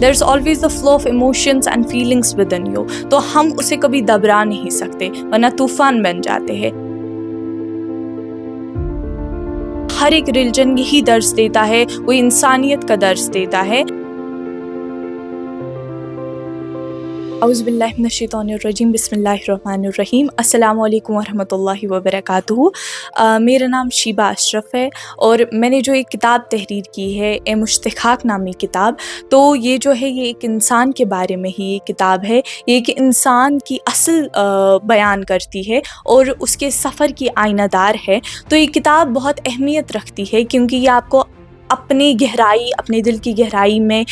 there's always the flow of emotions and feelings within you. تو ہم اسے کبھی دبرا نہیں سکتے ورنہ طوفان بن جاتے ہیں. ہر ایک ریلیجن یہی درس دیتا ہے, وہ انسانیت کا درس دیتا ہے. اعوذ باللہ من الشیطان الرجیم, بسم اللہ الرحمن الرحیم. السلام علیکم ورحمۃ اللہ وبرکاتہ. میرا نام شیبہ اشرف ہے اور میں نے جو ایک کتاب تحریر کی ہے اے مشتقاق نامی کتاب, تو یہ جو ہے یہ ایک انسان کے بارے میں ہی یہ کتاب ہے. یہ ایک انسان کی اصل بیان کرتی ہے اور اس کے سفر کی آئینہ دار ہے. تو یہ کتاب بہت اہمیت رکھتی ہے کیونکہ یہ آپ کو اپنی گہرائی, اپنے دل کی گہرائی میں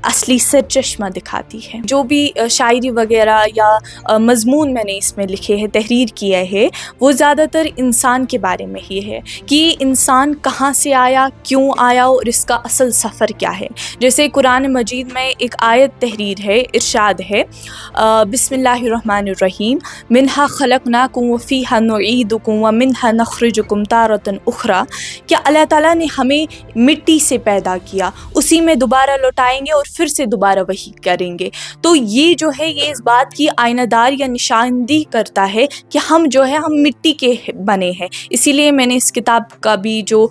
اصلی سرچشمہ دکھاتی ہے. جو بھی شاعری وغیرہ یا مضمون میں نے اس میں لکھے ہیں, تحریر کیا ہے, وہ زیادہ تر انسان کے بارے میں ہی ہے کہ انسان کہاں سے آیا, کیوں آیا اور اس کا اصل سفر کیا ہے. جیسے قرآن مجید میں ایک آیت تحریر ہے, ارشاد ہے بسم اللہ الرحمن الرحیم, منہا خلقناکم وفیہا نعیدکم ومنہا نخرجکم تارۃ اخری, کہ اللہ تعالیٰ نے ہمیں مٹی سے پیدا کیا, اسی میں دوبارہ لوٹائیں گے اور پھر سے دوبارہ وہی کریں گے. تو یہ جو ہے یہ اس بات کی آئینہ دار یا نشاندہی کرتا ہے کہ ہم جو ہے ہم مٹی کے بنے ہیں. اسی لیے میں نے اس کتاب کا بھی جو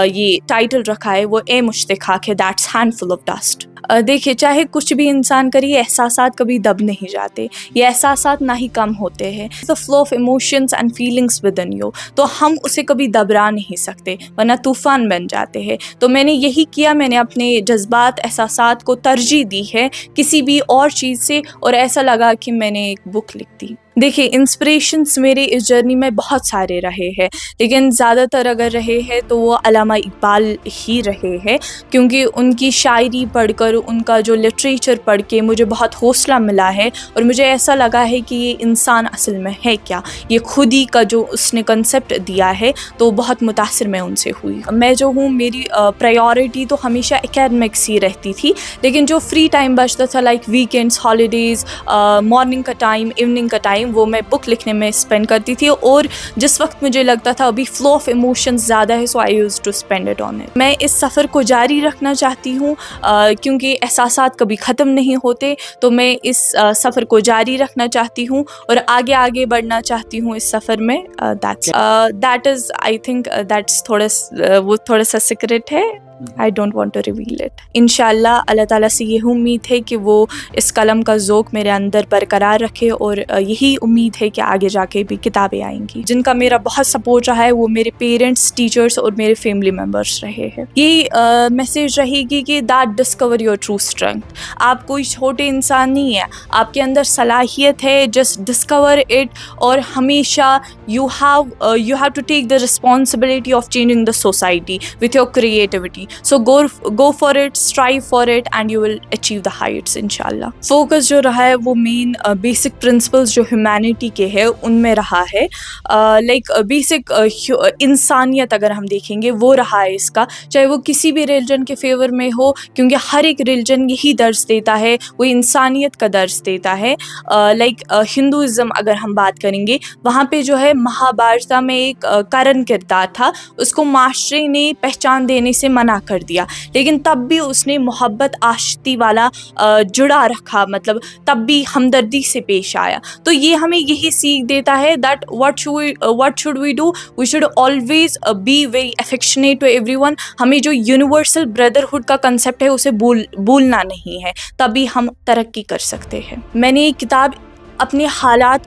یہ ٹائٹل رکھا ہے وہ اے مشتقاق ہے, that's handful of dust. دیکھیے چاہے کچھ بھی انسان کرے, یہ احساسات کبھی دب نہیں جاتے, یہ احساسات نہ ہی کم ہوتے ہیں. the flow of emotions and feelings within you, تو ہم اسے کبھی دبرا نہیں سکتے ورنہ طوفان بن جاتے ہیں. تو میں نے یہی کیا, میں نے اپنے جذبات, احساسات کو ترجیح دی ہے کسی بھی اور چیز سے, اور ایسا لگا کہ میں نے ایک بک لکھ دی. دیکھیے انسپریشنس میرے اس جرنی میں بہت سارے رہے ہیں, لیکن زیادہ تر اگر رہے ہیں تو وہ علامہ اقبال ہی رہے ہیں, کیونکہ ان کی شاعری پڑھ کر, ان کا جو لٹریچر پڑھ کے مجھے بہت حوصلہ ملا ہے, اور مجھے ایسا لگا ہے کہ یہ انسان اصل میں ہے کیا, یہ خود ہی کا جو اس نے کنسیپٹ دیا ہے, تو بہت متاثر میں ان سے ہوئی. میں جو ہوں, میری پرائیورٹی تو ہمیشہ اکیڈمکس ہی رہتی تھی, لیکن جو فری ٹائم بچتا تھا لائک ویکینڈس, ہالیڈیز, مارننگ کا ٹائم, ایوننگ کا ٹائم, وہ میں بک لکھنے میں اسپینڈ کرتی تھی. اور جس وقت مجھے لگتا تھا ابھی فلو آف ایموشنز زیادہ ہے, so I use to spend it on it. میں اس سفر کو جاری رکھنا چاہتی ہوں کیونکہ احساسات کبھی ختم نہیں ہوتے, تو میں اس سفر کو جاری رکھنا چاہتی ہوں اور آگے آگے بڑھنا چاہتی ہوں اس سفر میں. That is I think that's وہ تھوڑا سا سیکرٹ ہے, I don't want to reveal it. انشاءاللہ اللہ تعالیٰ سے یہ امید ہے کہ وہ اس قلم کا ذوق میرے اندر برقرار رکھے, اور یہی امید ہے کہ آگے جا کے بھی کتابیں آئیں گی. جن کا میرا بہت سپورٹ رہا ہے وہ میرے پیرنٹس, ٹیچرس اور میرے فیملی ممبرس رہے ہیں. یہ میسیج رہے گی کہ that discover your true strength. آپ کوئی چھوٹے انسان نہیں ہیں, آپ کے اندر صلاحیت ہے, just discover it, اور ہمیشہ you have to take the responsibility of changing the society with your creativity. So go for it, strive for it, and you will achieve the heights انشاءاللہ. فوکس جو رہا ہے وہ مین بیسک پرنسپلز جو humanity کے ہے ان میں رہا ہے. لائک بیسک انسانیت اگر ہم دیکھیں گے وہ رہا ہے اس کا, چاہے وہ کسی بھی ریلیجن کے فیور میں ہو, کیونکہ ہر ایک ریلیجن یہی درس دیتا ہے, وہ انسانیت کا درس دیتا ہے. لائک ہندوازم اگر ہم بات کریں گے, وہاں پہ جو ہے مہابھارتا میں ایک کرن کردار تھا, اس کو معاشرے نے پہچان دینے سے منع کر دیا, لیکن تب بھی اس نے محبت آشتی والا جڑا رکھا, مطلب تب بھی ہمدردی سے پیش آیا. تو یہ ہمیں یہی سیکھ دیتا ہے that what should we do, we should always be very affectionate to everyone. ہمیں جو یونیورسل بردرہڈ کا کنسیپٹ ہے اسے بھولنا نہیں ہے, تبھی ہم ترقی کر سکتے ہیں. میں نے یہ کتاب اپنے حالات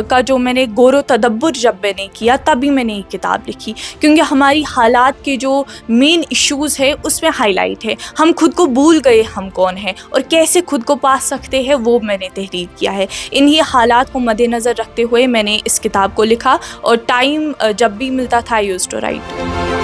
کا جو میں نے غور و تدبر جب میں نے کیا, تبھی میں نے یہ کتاب لکھی, کیونکہ ہماری حالات کے جو مین ایشوز ہے اس میں ہائی لائٹ ہے. ہم خود کو بھول گئے ہم کون ہیں اور کیسے خود کو پا سکتے ہیں, وہ میں نے تحریر کیا ہے. انہی حالات کو مد نظر رکھتے ہوئے میں نے اس کتاب کو لکھا, اور ٹائم جب بھی ملتا تھا I used to write.